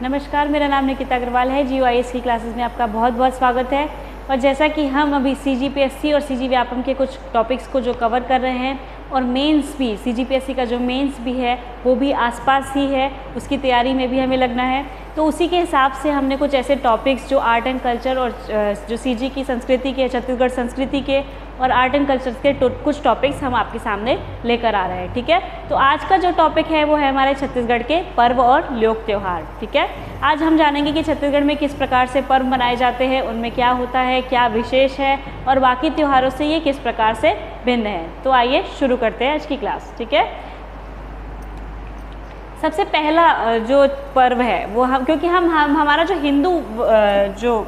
नमस्कार, मेरा नाम निकिता अग्रवाल है। GOIS की क्लासेस में आपका बहुत बहुत स्वागत है। और जैसा कि हम अभी CGPSC और CG व्यापम के कुछ टॉपिक्स को जो कवर कर रहे हैं और मेंस भी CGPSC का जो मेंस भी है वो भी आसपास ही है, उसकी तैयारी में भी हमें लगना है। तो उसी के हिसाब से हमने कुछ ऐसे टॉपिक्स जो आर्ट एंड कल्चर और जो CG की संस्कृति के, छत्तीसगढ़ संस्कृति के और आर्ट एंड कल्चर के कुछ टॉपिक्स हम आपके सामने लेकर आ रहे हैं। ठीक है, तो आज का जो टॉपिक है वो है हमारे छत्तीसगढ़ के पर्व और लोक त्यौहार। ठीक है, आज हम जानेंगे कि छत्तीसगढ़ में किस प्रकार से पर्व मनाए जाते हैं, उनमें क्या होता है, क्या विशेष है और बाकी त्योहारों से ये किस प्रकार से भिन्न है। तो आइए शुरू करते हैं आज की क्लास। ठीक है, सबसे पहला जो पर्व है वो क्योंकि हमारा जो हिंदू जो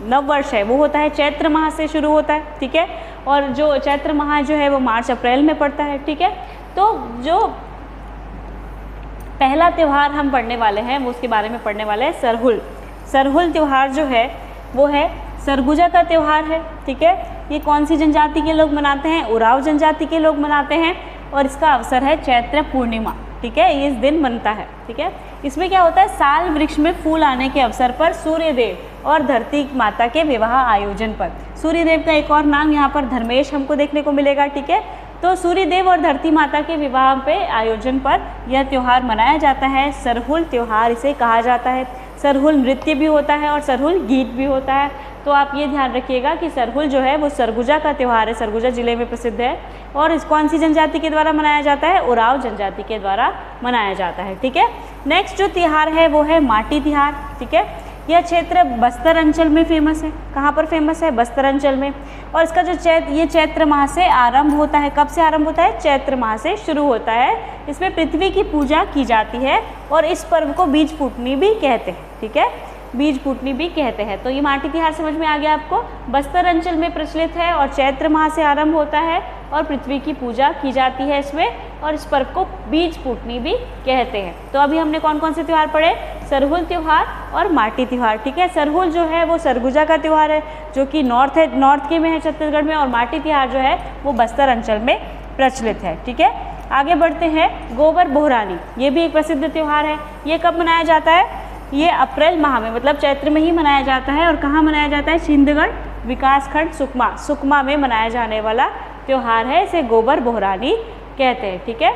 नववर्ष है वो होता है चैत्र माह से शुरू होता है। ठीक है, और जो चैत्र माह जो है वो मार्च अप्रैल में पड़ता है। ठीक है, तो जो पहला त्यौहार हम पढ़ने वाले हैं वो उसके बारे में पढ़ने वाले हैं सरहुल। सरहुल त्यौहार जो है वो है सरगुजा का त्यौहार है। ठीक है, ये कौन सी जनजाति के लोग मनाते हैं? उराव जनजाति के लोग मनाते हैं और इसका अवसर है चैत्र पूर्णिमा। ठीक है, ये इस दिन बनता है। ठीक है, इसमें क्या होता है, साल वृक्ष में फूल आने के अवसर पर सूर्यदेव और धरती माता के विवाह आयोजन पर, सूर्यदेव का एक और नाम यहाँ पर धर्मेश हमको देखने को मिलेगा। ठीक है, तो सूर्यदेव और धरती माता के विवाह पे आयोजन पर यह त्यौहार मनाया जाता है। सरहुल त्यौहार इसे कहा जाता है। सरहुल नृत्य भी होता है और सरहुल गीत भी होता है। तो आप ये ध्यान रखिएगा कि सरहुल जो है वो सरगुजा का त्यौहार है, सरगुजा जिले में प्रसिद्ध है और इस कौन सी जनजाति के द्वारा मनाया जाता है? उराव जनजाति के द्वारा मनाया जाता है। ठीक है, नेक्स्ट जो त्यौहार है वो है माटी तिहार। ठीक है, यह क्षेत्र बस्तर अंचल में फेमस है। कहाँ पर फेमस है? बस्तर अंचल में। और इसका जो ये चैत्र माह से आरंभ होता है। कब से आरंभ होता है? चैत्र माह से शुरू होता है। इसमें पृथ्वी की पूजा की जाती है और इस पर्व को बीज फूटनी भी कहते हैं। ठीक है, बीज फूटनी भी कहते हैं। तो ये माटी तिहार समझ में आ गया आपको। बस्तर अंचल में प्रचलित है और चैत्र माह से आरंभ होता है और पृथ्वी की पूजा की जाती है इसमें, और इस पर्व को बीज फूटनी भी कहते हैं। तो अभी हमने कौन कौन से त्यौहार पढ़े? सरहुल त्यौहार और माटी त्यौहार। ठीक है, सरहुल जो है वो सरगुजा का त्यौहार है जो कि नॉर्थ के में है छत्तीसगढ़ में, और माटी तिहार जो है वो बस्तर अंचल में प्रचलित है। ठीक है, आगे बढ़ते हैं। गोबर बोहरानी, ये भी एक प्रसिद्ध त्यौहार है। ये कब मनाया जाता है? ये अप्रैल माह में, मतलब चैत्र में ही मनाया जाता है। और कहाँ मनाया जाता है? छिंदगढ़ विकासखंड सुकमा में मनाया जाने वाला त्यौहार है। इसे गोबर बोहरानी कहते हैं। ठीक है,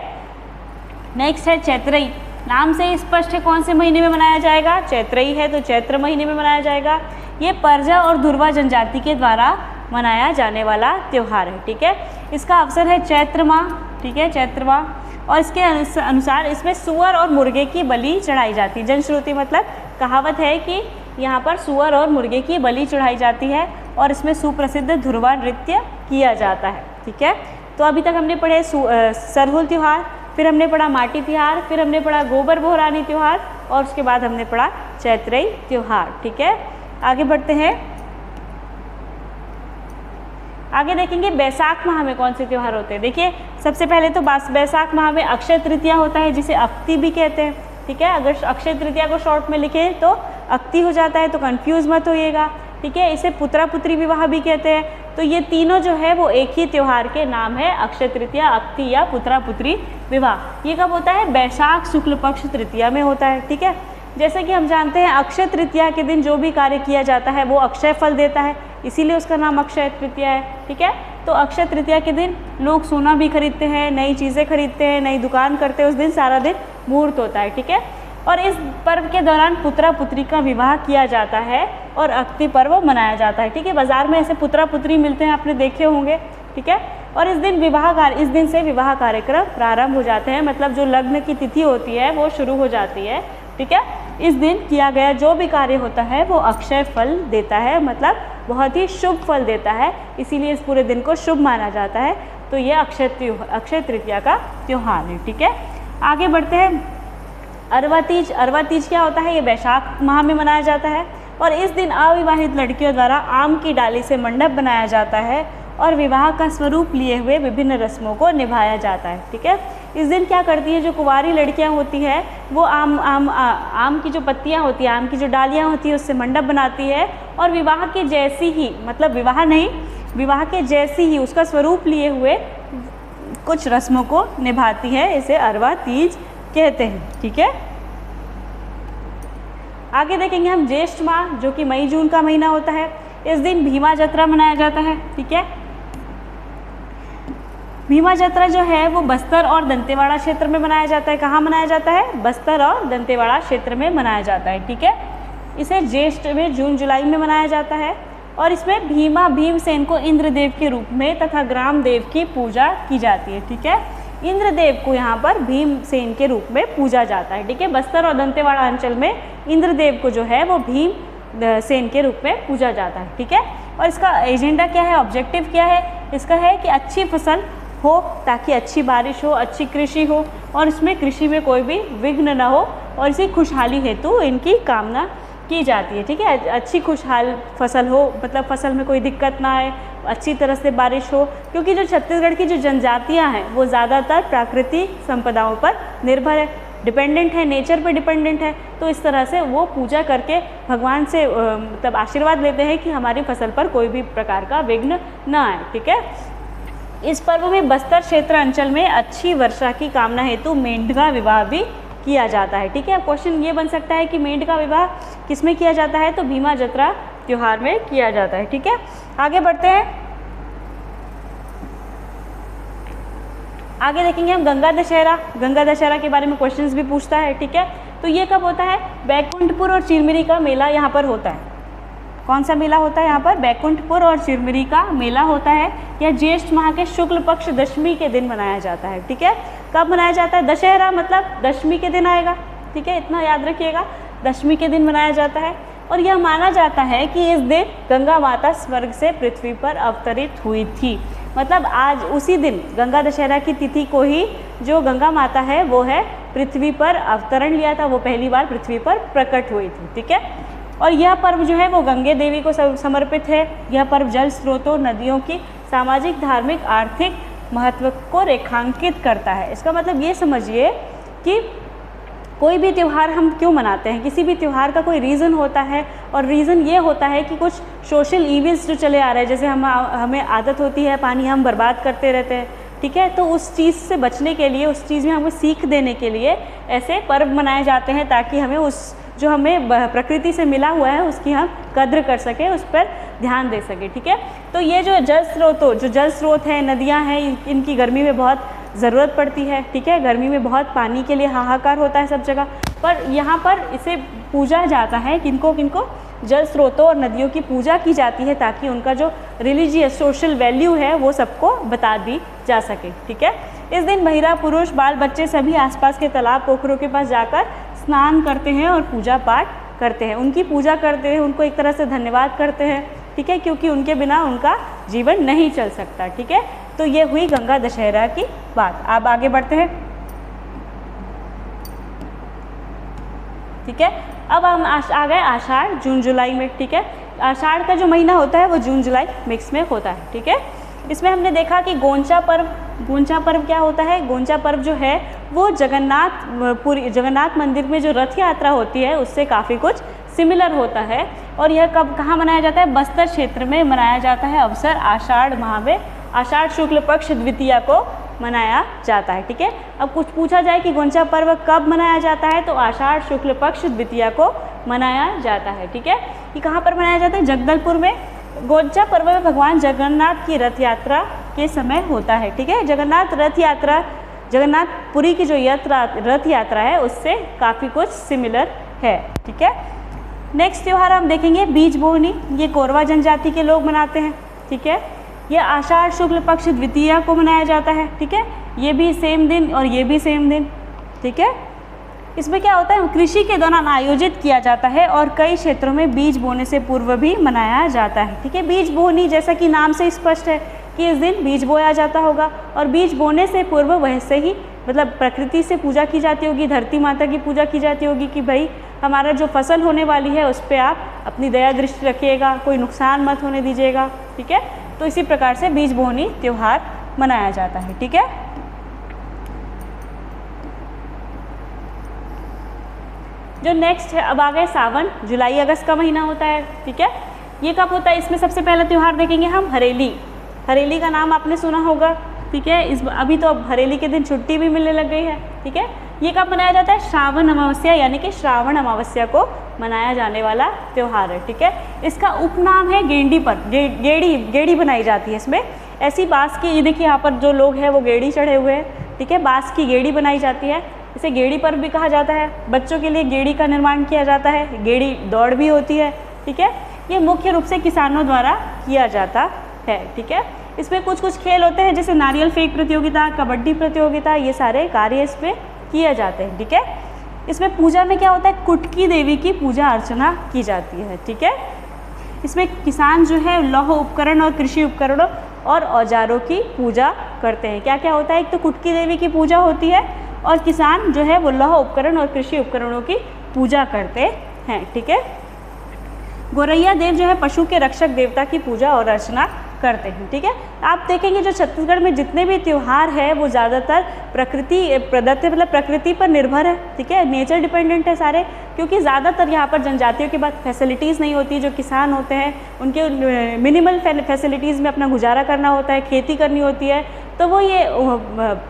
नेक्स्ट है चैत्रई। नाम से स्पष्ट है कौन से महीने में मनाया जाएगा? चैत्रई है तो चैत्र महीने में मनाया जाएगा। ये परजा और धुरवा जनजाति के द्वारा मनाया जाने वाला त्यौहार है। ठीक है, इसका अवसर है चैत्र माह। ठीक है, चैत्र माह, और इसके अनुसार इसमें सुअर और मुर्गे की बलि चढ़ाई जाती है। जनश्रुति मतलब कहावत है कि यहाँ पर सुअर और मुर्गे की बलि चढ़ाई जाती है और इसमें सुप्रसिद्ध धुरवा नृत्य किया जाता है। ठीक है, तो अभी तक हमने पढ़े सरहुल त्यौहार, फिर हमने पढ़ा माटी तिहार, फिर हमने पढ़ा गोबर बोहरानी त्यौहार और उसके बाद हमने पढ़ा चैत्रई त्यौहार। ठीक है, आगे बढ़ते हैं। आगे देखेंगे बैसाख माह में कौन से त्यौहार होते हैं। देखिए, सबसे पहले तो बैसाख माह में अक्षय तृतीया होता है जिसे अक्ति भी कहते हैं। ठीक है, अगर अक्षय तृतीया को शॉर्ट में लिखें तो अक्ति हो जाता है, तो कंफ्यूज मत होइएगा। ठीक है, इसे पुत्रा पुत्री विवाह भी कहते हैं। तो ये तीनों जो है वो एक ही त्यौहार के नाम है, अक्षय तृतीया, अक्ति या पुत्रा पुत्री विवाह। ये कब होता है? बैसाख शुक्ल पक्ष तृतीया में होता है। ठीक है, जैसे कि हम जानते हैं अक्षय तृतीया के दिन जो भी कार्य किया जाता है वो अक्षय फल देता है, इसीलिए उसका नाम अक्षय तृतीया है। ठीक है, तो अक्षय तृतीया के दिन लोग सोना भी खरीदते हैं, नई चीज़ें खरीदते हैं, नई दुकान करते हैं। उस दिन सारा दिन मुहूर्त होता है। ठीक है, और इस पर्व के दौरान पुत्रा पुत्री का विवाह किया जाता है और अक्ति पर्व मनाया जाता है। ठीक है, बाजार में ऐसे पुत्रा पुत्री मिलते हैं, आपने देखे होंगे। ठीक है, और इस दिन से विवाह कार्यक्रम प्रारंभ हो जाते हैं, मतलब जो लग्न की तिथि होती है वो शुरू हो जाती है। ठीक है, इस दिन किया गया जो भी कार्य होता है वो अक्षय फल देता है, मतलब बहुत ही शुभ फल देता है, इसीलिए इस पूरे दिन को शुभ माना जाता है। तो ये अक्षय तृतीया का त्यौहार है। ठीक है, आगे बढ़ते हैं। अरवा तीज। अरवा तीज क्या होता है? ये बैसाख माह में मनाया जाता है और इस दिन अविवाहित लड़कियों द्वारा आम की डाली से मंडप बनाया जाता है और विवाह का स्वरूप लिए हुए विभिन्न रस्मों को निभाया जाता है। ठीक है, इस दिन क्या करती है, जो कुंवारी लड़कियां होती हैं वो आम की जो पत्तियां होती हैं, आम की जो डालियां होती है उससे मंडप बनाती है और विवाह के जैसी ही, मतलब विवाह नहीं, विवाह के जैसी ही उसका स्वरूप लिए हुए कुछ रस्मों को निभाती है। इसे अरवा तीज कहते हैं। ठीक है, आगे देखेंगे हम ज्येष्ठ माह जो कि मई जून का महीना होता है। इस दिन भीमा जत्रा मनाया जाता है। ठीक है, भीमा जत्रा जो है वो बस्तर और दंतेवाड़ा क्षेत्र में मनाया जाता है। कहाँ मनाया जाता है? बस्तर और दंतेवाड़ा क्षेत्र में मनाया जाता है। ठीक है, इसे ज्येष्ठ में जून जुलाई में मनाया जाता है और इसमें भीमसेन को इंद्रदेव के रूप में तथा ग्राम देव की पूजा की जाती है। ठीक है, इंद्रदेव को यहाँ पर भीमसेन के रूप में पूजा जाता है। ठीक है, बस्तर और दंतेवाड़ा अंचल में इंद्रदेव को जो है वो भीमसेन के रूप में पूजा जाता है। ठीक है, और इसका एजेंडा क्या है, ऑब्जेक्टिव क्या है? इसका है कि अच्छी फसल हो ताकि अच्छी बारिश हो, अच्छी कृषि हो और इसमें कृषि में कोई भी विघ्न न हो और इसी खुशहाली हेतु इनकी कामना की जाती है। ठीक है, अच्छी खुशहाल फसल हो, मतलब फसल में कोई दिक्कत ना आए, अच्छी तरह से बारिश हो, क्योंकि जो छत्तीसगढ़ की जो जनजातियां हैं वो ज़्यादातर प्राकृतिक संपदाओं पर निर्भर है, डिपेंडेंट है, नेचर पर डिपेंडेंट है। तो इस तरह से वो पूजा करके भगवान से मतलब आशीर्वाद लेते हैं कि हमारी फसल पर कोई भी प्रकार का विघ्न ना आए। ठीक है, इस पर्व में बस्तर क्षेत्र अंचल में अच्छी वर्षा की कामना हेतु मेंढका विवाह भी किया जाता है। ठीक है, क्वेश्चन ये बन सकता है कि मेंढका विवाह किसमें किया जाता है? तो भीमा जत्रा त्योहार में किया जाता है। ठीक है, आगे बढ़ते हैं। आगे देखेंगे हम गंगा दशहरा। गंगा दशहरा के बारे में क्वेश्चंस भी पूछता है। ठीक है, तो ये कब होता है? बैकुंठपुर और चिरमिरी का मेला यहाँ पर होता है। कौन सा मेला होता है यहाँ पर? बैकुंठपुर और चिरमिरी का मेला होता है। यह ज्येष्ठ माह के शुक्ल पक्ष दशमी के दिन मनाया जाता है। ठीक है, कब मनाया जाता है? दशहरा मतलब दशमी के दिन आएगा। ठीक है, इतना याद रखिएगा, दशमी के दिन मनाया जाता है। और यह माना जाता है कि इस दिन गंगा माता स्वर्ग से पृथ्वी पर अवतरित हुई थी। मतलब आज उसी दिन गंगा दशहरा की तिथि को ही जो गंगा माता है वो है पृथ्वी पर अवतरण लिया था, वो पहली बार पृथ्वी पर प्रकट हुई थी। ठीक है, और यह पर्व जो है वो गंगे देवी को समर्पित है। यह पर्व जल स्रोतों, नदियों की सामाजिक, धार्मिक, आर्थिक महत्व को रेखांकित करता है। इसका मतलब ये समझिए कि कोई भी त्यौहार हम क्यों मनाते हैं, किसी भी त्यौहार का कोई रीज़न होता है और रीज़न ये होता है कि कुछ सोशल इविल्स जो चले आ रहे हैं, जैसे हमें आदत होती है पानी हम बर्बाद करते रहते हैं। ठीक है, तो उस चीज़ से बचने के लिए, उस चीज़ में हमें सीख देने के लिए ऐसे पर्व मनाए जाते हैं ताकि हमें उस जो हमें प्रकृति से मिला हुआ है उसकी हम कद्र कर सकें, उस पर ध्यान दे सकें। ठीक है, तो ये जो जल स्रोत है, नदियाँ हैं, इनकी गर्मी में बहुत ज़रूरत पड़ती है। ठीक है, गर्मी में बहुत पानी के लिए हाहाकार होता है सब जगह, पर यहाँ पर इसे पूजा जाता है। किनको जल स्रोतों और नदियों की पूजा की जाती है ताकि उनका जो रिलीजियस सोशल वैल्यू है वो सबको बता दी जा सके। ठीक है, इस दिन महिला, पुरुष, बाल बच्चे सभी आसपास के तालाब, पोखरों के पास जाकर स्नान करते हैं और पूजा पाठ करते हैं, उनकी पूजा करते हैं, उनको एक तरह से धन्यवाद करते हैं। ठीक है, क्योंकि उनके बिना उनका जीवन नहीं चल सकता। ठीक है, तो ये हुई गंगा दशहरा की बात। अब आगे बढ़ते हैं। ठीक है, अब हम आ गए आषाढ़ जून जुलाई में। ठीक है, आषाढ़ का जो महीना होता है वो जून जुलाई मिक्स में होता है। ठीक है, इसमें हमने देखा कि गोंचा पर्व क्या होता है? गोंचा पर्व जो है वो जगन्नाथ मंदिर में जो रथ यात्रा होती है उससे काफ़ी कुछ सिमिलर होता है। और यह कहाँ मनाया जाता है? बस्तर क्षेत्र में मनाया जाता है। अवसर आषाढ़ माह में आषाढ़ शुक्ल पक्ष द्वितीया को मनाया जाता है। ठीक है, अब कुछ पूछा जाए कि गोंचा पर्व कब मनाया जाता है, तो आषाढ़ शुक्ल पक्ष द्वितीया को मनाया जाता है। ठीक है, ये कहाँ पर मनाया जाता है? जगदलपुर में। गोंचा पर्व में भगवान जगन्नाथ की रथ यात्रा के समय होता है। ठीक है, जगन्नाथपुरी की जो रथ यात्रा है उससे काफ़ी कुछ सिमिलर है। ठीक है, नेक्स्ट त्यौहार हम देखेंगे बीज बोहनी। ये कोरवा जनजाति के लोग मनाते हैं। ठीक है, ये आषाढ़ शुक्ल पक्ष द्वितीया को मनाया जाता है। ठीक है, ये भी सेम दिन और ये भी सेम दिन। ठीक है, इसमें क्या होता है? कृषि के दौरान आयोजित किया जाता है और कई क्षेत्रों में बीज बोने से पूर्व भी मनाया जाता है। ठीक है, बीज बोनी जैसा कि नाम से स्पष्ट है कि इस दिन बीज बोया जाता होगा और बीज बोने से पूर्व वैसे ही मतलब प्रकृति से पूजा की जाती होगी, धरती माता की पूजा की जाती होगी कि भाई हमारा जो फसल होने वाली है उस पर आप अपनी दया दृष्टि रखिएगा, कोई नुकसान मत होने दीजिएगा। ठीक है, तो इसी प्रकार से बीज बोहनी त्यौहार मनाया जाता है। ठीक है, जो नेक्स्ट है अब आ गए सावन, जुलाई अगस्त का महीना होता है। ठीक है, ये कब होता है? इसमें सबसे पहला त्यौहार देखेंगे हम हरेली। हरेली का नाम आपने सुना होगा। ठीक है, अभी तो अब हरेली के दिन छुट्टी भी मिलने लग गई है। ठीक है, ये कब मनाया जाता है? श्रावण अमावस्या यानी कि श्रावण अमावस्या को मनाया जाने वाला त्यौहार है। ठीक है, इसका उपनाम है गेंडी पर, गेड़ी बनाई जाती है इसमें। ऐसी बाँस की, ये देखिए यहाँ पर जो लोग हैं वो गेड़ी चढ़े हुए हैं। ठीक है, बाँस की गेड़ी बनाई जाती है, इसे गेड़ी पर्व भी कहा जाता है। बच्चों के लिए गेड़ी का निर्माण किया जाता है, गेड़ी दौड़ भी होती है। ठीक है, ये मुख्य रूप से किसानों द्वारा किया जाता है। ठीक है, इसमें कुछ कुछ खेल होते हैं जैसे नारियल फेंक प्रतियोगिता, कबड्डी प्रतियोगिता, ये सारे कार्य इसमें किए जाते हैं। ठीक है, इसमें पूजा में क्या होता है, कुटकी देवी की पूजा अर्चना की जाती है। ठीक है, इसमें किसान जो है लौह उपकरण और कृषि उपकरणों और औजारों की पूजा करते हैं। क्या क्या होता है, एक तो कुटकी देवी की पूजा होती है और किसान जो है वो लौह उपकरण और कृषि उपकरणों की पूजा करते हैं। ठीक है, गोरैया देव जो है पशु के रक्षक देवता की पूजा और अर्चना करते हैं। ठीक है, आप देखेंगे जो छत्तीसगढ़ में जितने भी त्यौहार है वो ज़्यादातर प्रकृति प्रदत्त, मतलब प्रकृति पर निर्भर है। ठीक है, नेचर डिपेंडेंट है सारे, क्योंकि ज़्यादातर यहाँ पर जनजातियों के पास फैसिलिटीज़ नहीं होती। जो किसान होते हैं उनके मिनिमल फैसिलिटीज़ में अपना गुजारा करना होता है, खेती करनी होती है। तो वो ये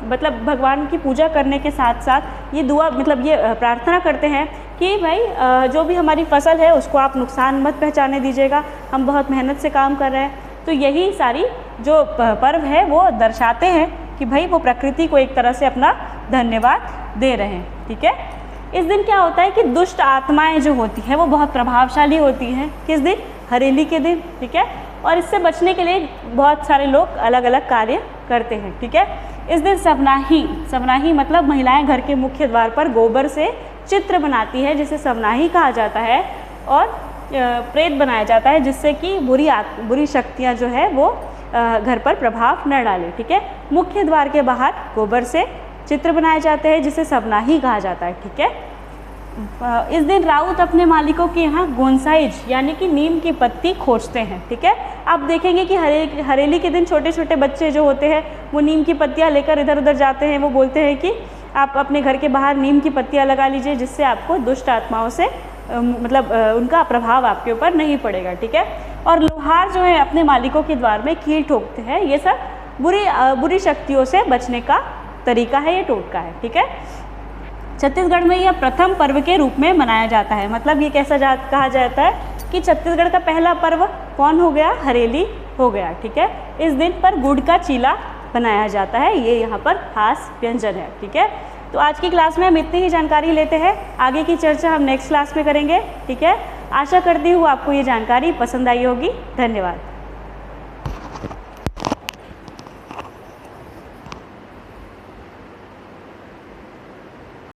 मतलब भगवान की पूजा करने के साथ साथ ये दुआ, मतलब ये प्रार्थना करते हैं कि भाई जो भी हमारी फसल है उसको आप नुकसान मत पहुँचाने दीजिएगा, हम बहुत मेहनत से काम कर रहे हैं। तो यही सारी जो पर्व है वो दर्शाते हैं कि भाई वो प्रकृति को एक तरह से अपना धन्यवाद दे रहे हैं। ठीक है, इस दिन क्या होता है कि दुष्ट आत्माएं जो होती हैं वो बहुत प्रभावशाली होती हैं। किस दिन, हरेली के दिन। ठीक है, और इससे बचने के लिए बहुत सारे लोग अलग अलग कार्य करते हैं। ठीक है, इस दिन सबनाही मतलब महिलाएं घर के मुख्य द्वार पर गोबर से चित्र बनाती है जिसे सबनाही कहा जाता है, और प्रेत बनाया जाता है जिससे कि बुरी शक्तियाँ जो है वो घर पर प्रभाव न डालें। ठीक है, मुख्य द्वार के बाहर गोबर से चित्र बनाए जाते हैं जिसे सबनाही कहा जाता है। ठीक है, इस दिन राउत अपने मालिकों के यहाँ गोंसाइज यानी कि नीम की पत्ती खोजते हैं। ठीक है, आप देखेंगे कि हरेली के दिन छोटे छोटे बच्चे जो होते हैं वो नीम की पत्तियाँ लेकर इधर उधर जाते हैं। वो बोलते हैं कि आप अपने घर के बाहर नीम की पत्तियाँ लगा लीजिए जिससे आपको दुष्ट आत्माओं से मतलब उनका प्रभाव आपके ऊपर नहीं पड़ेगा। ठीक है, और लोहार जो है अपने मालिकों के द्वार में कील ठोकते हैं। ये सब बुरी शक्तियों से बचने का तरीका है, ये टोटका है। ठीक है, छत्तीसगढ़ में यह प्रथम पर्व के रूप में मनाया जाता है। मतलब ये कैसा कहा जाता है कि छत्तीसगढ़ का पहला पर्व कौन हो गया, हरेली हो गया। ठीक है, इस दिन पर गुड़ का चीला बनाया जाता है, ये यहाँ पर खास व्यंजन है। ठीक है, तो आज की क्लास में हम इतनी ही जानकारी लेते हैं, आगे की चर्चा हम नेक्स्ट क्लास में करेंगे। ठीक है, आशा करती हूँ आपको ये जानकारी पसंद आई होगी। धन्यवाद।